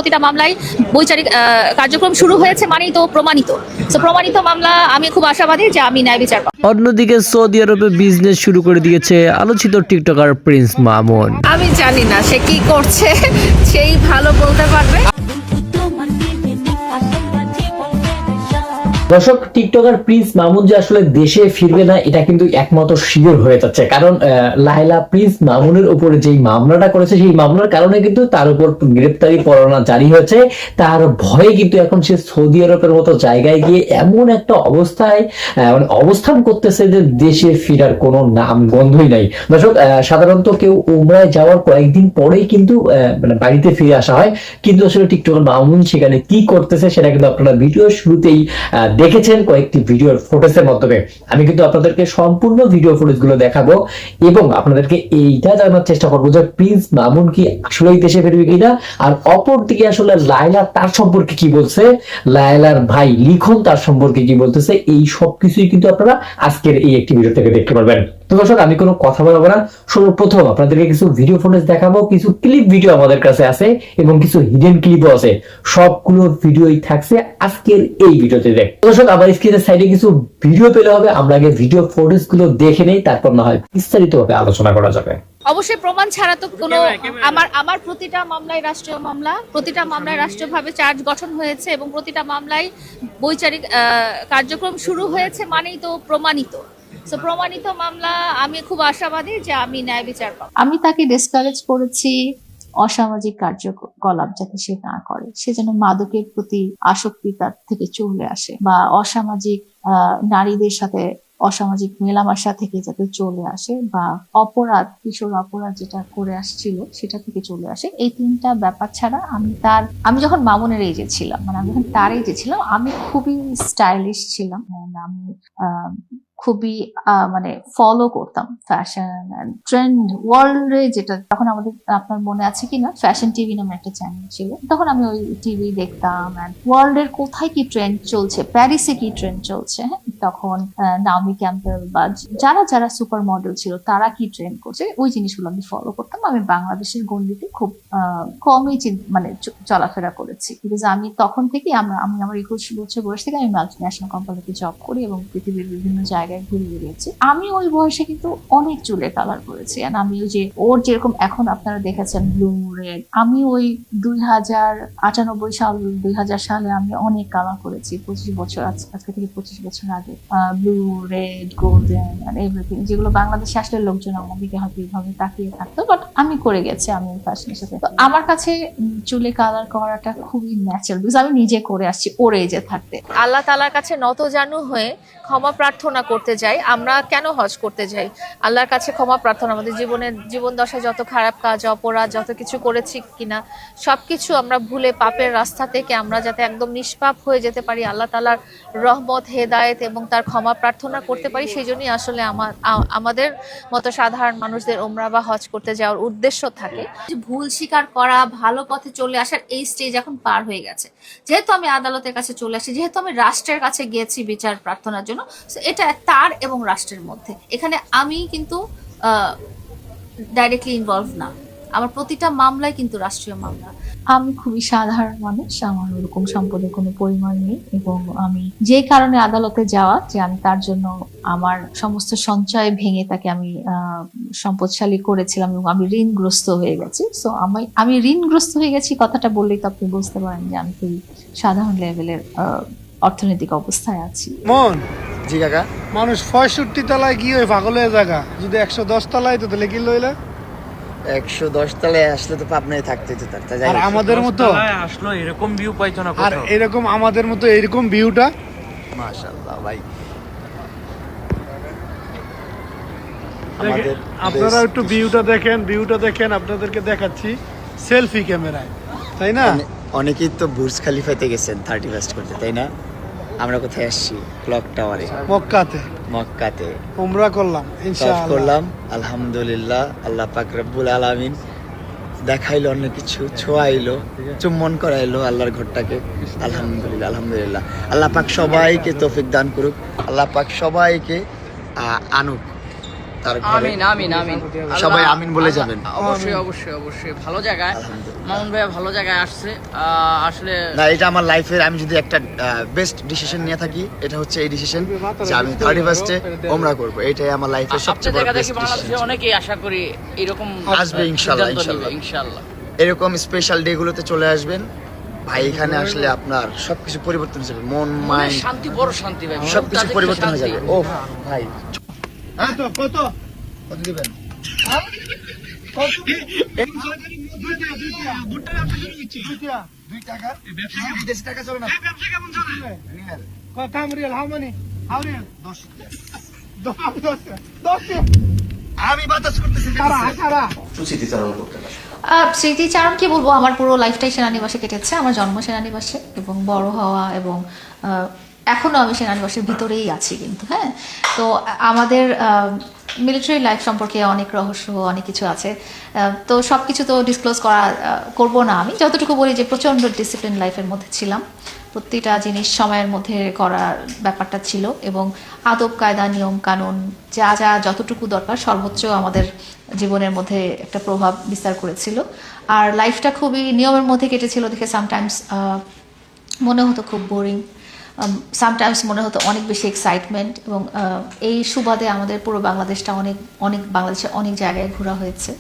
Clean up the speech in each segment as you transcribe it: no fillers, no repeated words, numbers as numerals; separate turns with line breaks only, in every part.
প্রতিটা মামলায় বৈচারিক কার্যক্রম শুরু হয়েছে মানেই তো প্রমাণিত। তো প্রমাণিত মামলা আমি খুব আশাবাদী যে আমি ন্যায় বিচার পাবো।
অন্যদিকে সৌদি আরবে বিজনেস শুরু করে দিয়েছে আলোচিত টিকটকার প্রিন্স মামুন।
আমি জানি না সে কি করছে, সেই ভালো বলতে পারবে।
দর্শক, টিকটকার প্রিন্স মামুন যে আসলে দেশে ফিরবে না এটা কিন্তু একমাত্র শিওর হয়ে যাচ্ছে, কারণ লায়লা প্রিন্স মামুনের উপরে যেই মামলাটা করেছে সেই মামলার কারণে কিন্তু তার উপর গ্রেপ্তারি পরোয়ানা জারি হয়েছে। তার ভয়ে কিন্তু এখন সে সৌদি আরবের মতো জায়গায় গিয়ে এমন একটা অবস্থায় মানে অবস্থান করতেছে যে দেশে ফেরার কোনো নাম গন্ধই নাই। দর্শক, সাধারণত কেউ উমরায় যাওয়ার কয়েকদিন পরেই কিন্তু মানে বাড়িতে ফিরে আসা হয়, কিন্তু আসলে টিকটকার মামুন সেখানে কি করতেছে সেটা কিন্তু আপনারা ভিডিওর শুরুতেই দেখেছেন কয়েকটি ভিডিওর ফুটেজের মাধ্যমে। আমি কিন্তু আপনাদেরকে সম্পূর্ণ ভিডিও ফুটেজ গুলো দেখাবো এবং আপনাদেরকে এইটা জানার চেষ্টা করবো যে প্রিন্স মামুন কি আসলেই দেশে ফিরবে কিনা, আর অপর দিকে আসলে লায়লা তার সম্পর্কে কি বলছে, লায়লার ভাই লিখন তার সম্পর্কে কি বলতেছে, এই সবকিছুই কিন্তু আপনারা আজকের এই একটি ভিডিও থেকে দেখতে পারবেন। তো দর্শক, আমি কোনো কথা বলবো না, সর্বপ্রথম আপনাদেরকে কিছু ভিডিও ফুটেজ দেখাবো, কিছু ক্লিপ ভিডিও আমাদের কাছে আছে এবং কিছু হিডেন ক্লিপও আছে। সবগুলো ভিডিওই থাকছে আজকের এই ভিডিওতে। দেখ দর্শক, আমার স্ক্রিনের সাইডে কিছু ভিডিও পেলে হবে, আমরা আগে ভিডিও ফুটেজ গুলো দেখে নেই, তারপর না হয় বিস্তারিত ভাবে আলোচনা করা যাবে।
অবশ্যই প্রমাণ ছাড়া তো কোনো আমার প্রতিটা মামলায় রাষ্ট্রীয় মামলা, প্রতিটা মামলায় রাষ্ট্রীয়ভাবে চার্জ গঠন হয়েছে এবং প্রতিটা মামলায় বৈচারিক কার্যক্রম শুরু হয়েছে মানেই তো প্রমাণিত। তো প্রমাণিত মামলা আমি খুব আশাবাদী যে আমি ন্যায় বিচার পাবো।
আমি তাকে ডিসকারেজ করেছি অসামাজিক কার্যকলাপ যাতে সে না করে, সে যেন মাদকের প্রতি আসক্তি তার থেকে চলে আসে, বা অসামাজিক নারীদের সাথে অসামাজিক মেলামেশা থেকে যাতে চলে আসে, বা অপরাধ, কিশোর অপরাধ যেটা করে আসছিল সেটা থেকে চলে আসে। এই তিনটা ব্যাপার ছাড়া আমি যখন মামুনের এজে ছিলাম, মানে আমি যখন তার এজে ছিলাম, আমি খুবই স্টাইলিশ ছিলাম। আমি খুবই মানে ফলো করতাম ফ্যাশন এন্ড ট্রেন্ড ওয়ার্ল্ডে, যেটা তখন আমাদের, আপনার মনে আছে কিনা, ফ্যাশন টিভি নামে একটা চ্যানেল ছিল, তখন আমি ওই টিভি দেখতাম এন্ড ওয়ার্ল্ডের কোথায় কি ট্রেন্ড চলছে, প্যারিসে কি ট্রেন্ড চলছে, হ্যাঁ, তখন নাওমি ক্যাম্পবেল বা যারা যারা সুপার মডেল ছিল তারা কি ট্রেন্ড করছে, ওই জিনিসগুলো আমি ফলো করতাম। আমি বাংলাদেশের গণ্ডিতে খুব কমই মানে চলাফেরা করেছি, বিকজ আমি তখন থেকে আমি আমার 21 বছর বয়স থেকে আমি মাল্টি ন্যাশনাল কোম্পানিতে জব করি এবং পৃথিবীর বিভিন্ন জায়গায় ঘুরে বেরিয়েছি। আমি ওই বয়সে কিন্তু অনেক চুলে কালার করেছি, আমি ওই যে ওর যেরকম এখন আপনারা দেখেছেন ব্লু রেড, আমি ওই 2098 সাল 2000 সালে আমি অনেক কালার করেছি। 25 বছর আজকে থেকে 25 বছর আগে blue red golden and everything, যেগুলো বাংলাদেশে আসলে লোকজন আমাদেরকে হয়তো এইভাবে তাকিয়ে থাকতো, বাট আমি করে গেছি আমি ফ্যাশনের সাথে। তো আমার কাছে চুলে কালার করাটা খুবই ন্যাচারাল, বিকজ আমি নিজে করে আসছি ওর এজে থাকতে।
আল্লাহ তাআলার কাছে নতজানু হয়ে ক্ষমা প্রার্থনা করতে যাই। আমরা কেন হজ করতে যাই? আল্লাহর কাছে ক্ষমা প্রার্থনা, আমাদের জীবন দশায় যত খারাপ কাজ, অপরাধ, যত কিছু করেছি কিনা সবকিছু আমরা ভুলে পাপের রাস্তা থেকে আমরা যাতে একদম নিষ্পাপ হয়ে যেতে পারি, আল্লাহ তাআলার রহমত, হেদায়েত এবং তার ক্ষমা প্রার্থনা করতে পারি, সেই জন্যই আসলে আমাদের মতো সাধারণ মানুষদের উমরা বা হজ করতে যাওয়ার উদ্দেশ্য থাকে। ভুল স্বীকার করা, ভালো পথে চলে আসার এই স্টেজ এখন পার হয়ে গেছে। যেহেতু আমি আদালতের কাছে চলে আসি, যেহেতু আমি রাষ্ট্রের কাছে গিয়েছি বিচার প্রার্থনার জন্য, এটা তার এবং রাষ্ট্রের মধ্যে, এখানে আমি কিন্তু ডাইরেক্টলি ইনভলভ না। আমার প্রতিটা মামলায় কিন্তু রাষ্ট্রীয় মামলা।
আমি খুবই সাধারণ মানুষ, আমার ওরকম সম্পদের কোনো পরিমাণ নেই, এবং আমি যে কারণে আদালতে যাওয়া, যে আমি তার জন্য আমার সমস্ত সঞ্চয় ভেঙে তাকে আমি সম্পদশালী করেছিলাম এবং আমি ঋণগ্রস্ত হয়ে গেছি। সো আমি ঋণগ্রস্ত হয়ে গেছি কথাটা বললেই তো আপনি বুঝতে পারেন যে আমি খুবই সাধারণ লেভেলের অর্থনৈতিক অবস্থায় আছি।
মন জি কাকা, মানুষ 65 তলায় কি ওই পাগল হয়ে জায়গা, যদি 110 তলায় তো তাহলে কি লইলে
110 তলায় আসলে তো পাবনায় থাকতে যেত।
আর আমাদের মতো
আসলো এরকম ভিউ পাইতো না,
আর এরকম আমাদের মতো এরকম ভিউটা,
মাশাআল্লাহ ভাই।
আপনারা একটু ভিউটা দেখেন, আপনাদেরকে দেখাচ্ছি সেলফি ক্যামেরায়, তাই না?
অনেকেই তো বুর্জ খালিফাতে গেছেন 31st করতে, তাই না? আমরা কোথায় আসছি? ক্লক টাওয়ারে, মক্কাতে
উমরা করলাম, ইনশাআল্লাহ
করলাম। আলহামদুলিল্লাহ, আল্লাহ পাক রব্বুল আলামিন দেখাইলো, অনেক কিছু ছোঁয়াইলো, চুম্বন করাইলো আল্লাহর ঘরটাকে। আলহামদুলিল্লাহ, আলহামদুলিল্লাহ। আল্লাহ পাক সবাইকে তৌফিক দান করুক, আল্লাহ পাক সবাইকে আনুক তার ঘরে।
আমিন আমিন আমিন।
সবাই
আল্লাহ-
আমিন বলে
আল্লাহ-
যাবেন।
অবশ্যই অবশ্যই অবশ্যই ভালো জায়গায়
আলহামদুলিল্লাহ।
মামুন ভাইয়া ভালো জায়গায় আসছে। আসলে
না, এটা আমার লাইফের আমি যদি একটা বেস্ট ডিসিশন নিয়ে থাকি এটা হচ্ছে এই ডিসিশন যে আমি 31-এ ওমরা করব। এটাই আমার লাইফের সবচেয়ে
আপনার
বড়
জায়গা
বেস্ট
দেখি বাংলাদেশে
ডিসিশন।
অনেকেই আশা করি এরকম
আসবে ইনশাআল্লাহ,
সিদ্ধান্ত নেবে,
ইনশাআল্লাহ।
ইনশাআল্লাহ।
এরকম স্পেশাল ডে গুলোতে চলে আসবেন ভাই, এখানে আসলে আপনার সবকিছু পরিবর্তন হয়ে যাবে, মন
মনের
মাইন্ড
শান্তি বড় শান্তি ভাই,
সবকিছু
মনটা
পরিবর্তন হয়ে
শান্তি।
যাবে। ও ভাই
হ্যাঁ তো কত
কত দিবেন?
কত এই সরকারি দুইটা ভুট্টা ব্যবসা শুরু করছি দুইটা
2 টাকা বিদেশি টাকা চলে না।
এই ব্যবসা কেমন চলে
রিয়াল
কাম riyal how many how riyal
10 টাকা।
10
আমি বাতাস করতেছি
সারা সারা
স্মৃতিচারণ কি বলবো, আমার পুরো লাইফটাই সেনানিবাসে কেটেছে। আমার জন্ম সেনানিবাসে এবং বড় হওয়া, এবং এখনো আমি সেনানিবাসের ভিতরেই আছি কিন্তু। হ্যাঁ, তো আমাদের মিলিটারি লাইফ সম্পর্কে অনেক রহস্য, অনেক কিছু আছে। তো সব কিছু তো ডিসক্লোজ করব না। আমি যতটুকু বলি যে প্রচণ্ড ডিসিপ্লিন লাইফের মধ্যে ছিলাম, প্রতিটা জিনিস সময়ের মধ্যে করার ব্যাপারটা ছিল, এবং আদব কায়দা নিয়ম কানুন যা যা যতটুকু দরকার সর্বোচ্চ আমাদের জীবনের মধ্যে একটা প্রভাব বিস্তার করেছিল। আর লাইফটা খুবই নিয়মের মধ্যে কেটেছিল দেখে সামটাইমস মনে হতো খুব বোরিং, সামটাইমস মনে হতো অনেক বেশি এক্সাইটমেন্ট। এবং এই সুবাদে আমাদের পুরো বাংলাদেশটা অনেক অনেক বাংলাদেশে অনেক জায়গায় ঘোরা হয়েছে।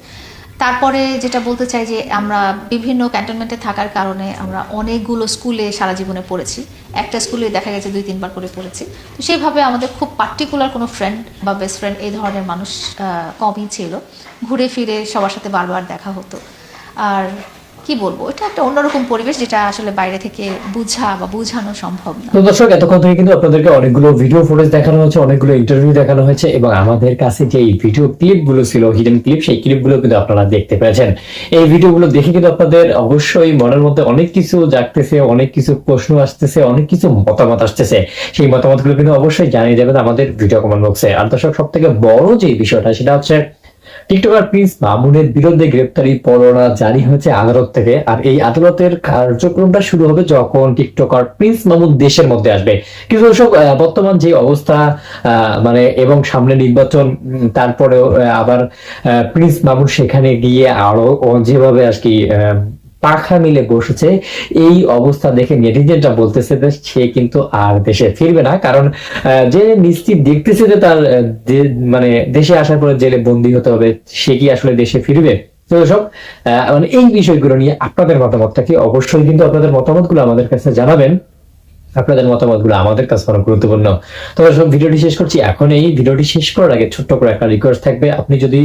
তারপরে যেটা বলতে চাই যে আমরা বিভিন্ন ক্যান্টনমেন্টে থাকার কারণে আমরা অনেকগুলো স্কুলে সারা জীবনে পড়েছি। একটা স্কুলে দেখা গেছে 2-3 বার করে পড়েছি। তো সেইভাবে আমাদের খুব পার্টিকুলার কোনো ফ্রেন্ড বা বেস্ট ফ্রেন্ড এই ধরনের মানুষ কমই ছিল। ঘুরে ফিরে সবার সাথে বারবার দেখা হতো। আর কি বলবো, এটা একটা অন্যরকম পরিবেশ যেটা আসলে বাইরে থেকে বোঝা বা বোঝানো সম্ভব না।
তো দর্শক, এতক্ষণ থেকে কিন্তু আপনাদেরকে অনেকগুলো ভিডিও ফুটেজ দেখানো হয়েছে, অনেকগুলো ইন্টারভিউ দেখানো হয়েছে, এবং আমাদের কাছে যে ভিডিও ক্লিপ গুলো ছিল, হিডেন ক্লিপ, সেই ক্লিপ গুলো কিন্তু আপনারা দেখতে পেয়েছেন। এই ভিডিও গুলো দেখে কিন্তু আপনাদের অবশ্যই মনের মধ্যে অনেক কিছু জাগতেছে, অনেক কিছু প্রশ্ন আসতেছে, অনেক কিছু মতামত আসতেছে। সেই মতামত গুলো কিন্তু অবশ্যই জানিয়ে যাবেন আমাদের ভিডিও কমেন্ট বক্সে। আর দর্শক, সব থেকে বড় যে বিষয়টা সেটা হচ্ছে টিকটকার প্রিন্স মামুনের বিরুদ্ধে গ্রেপ্তারি পরোয়ানা জারি হয়েছে আদালত থেকে। আর এই আদালতের কার্যক্রমটা শুরু হবে যখন টিকটকার প্রিন্স মামুন দেশের মধ্যে আসবে। কিন্তু দর্শক, বর্তমান যে অবস্থা, মানে এবং সামনে নির্বাচন, তারপরেও আবার প্রিন্স মামুন সেখানে গিয়ে আরো যেভাবে আর কি পাখা মিলে বসেছে, এই অবস্থা দেখে নেটিজেনরা বলতেছে যে সে কিন্তু আর দেশে ফিরবে না। কারণ যে নিশ্চিত দেখতেছে যে তার মানে দেশে আসার পরে জেলে বন্দী হতে হবে, সে কি আসলে দেশে ফিরবে? তো দর্শক, মানে এই বিষয়গুলো নিয়ে আপনাদের মতামতটা কি, অবশ্যই কিন্তু আপনাদের মতামতগুলো আমাদের কাছে জানাবেন। আপনাদের মতামতগুলো আমাদের কাছে অনেক গুরুত্বপূর্ণ। তো দর্শক, ভিডিওটি শেষ করছি। এখন এই ভিডিওটি শেষ করার আগে ছোট্ট করে একটা রিকোয়েস্ট থাকবে। আপনি যদি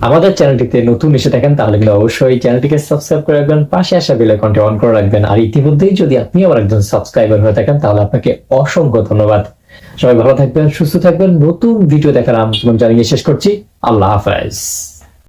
আমাদের চ্যানেলটিতে নতুন এসে থাকেন তাহলে কিন্তু অবশ্যই চ্যানেলটিকে সাবস্ক্রাইব করে রাখবেন, পাশে আসা বেল আইকনটি অন করে রাখবেন। আর ইতিমধ্যেই যদি আপনি আমার একজন সাবস্ক্রাইবার হয়ে থাকেন তাহলে আপনাকে অসংখ্য ধন্যবাদ। সবাই ভালো থাকবেন, সুস্থ থাকবেন। নতুন ভিডিও দেখার আমন্ত্রণ জানিয়ে শেষ করছি। আল্লাহ হাফেজ।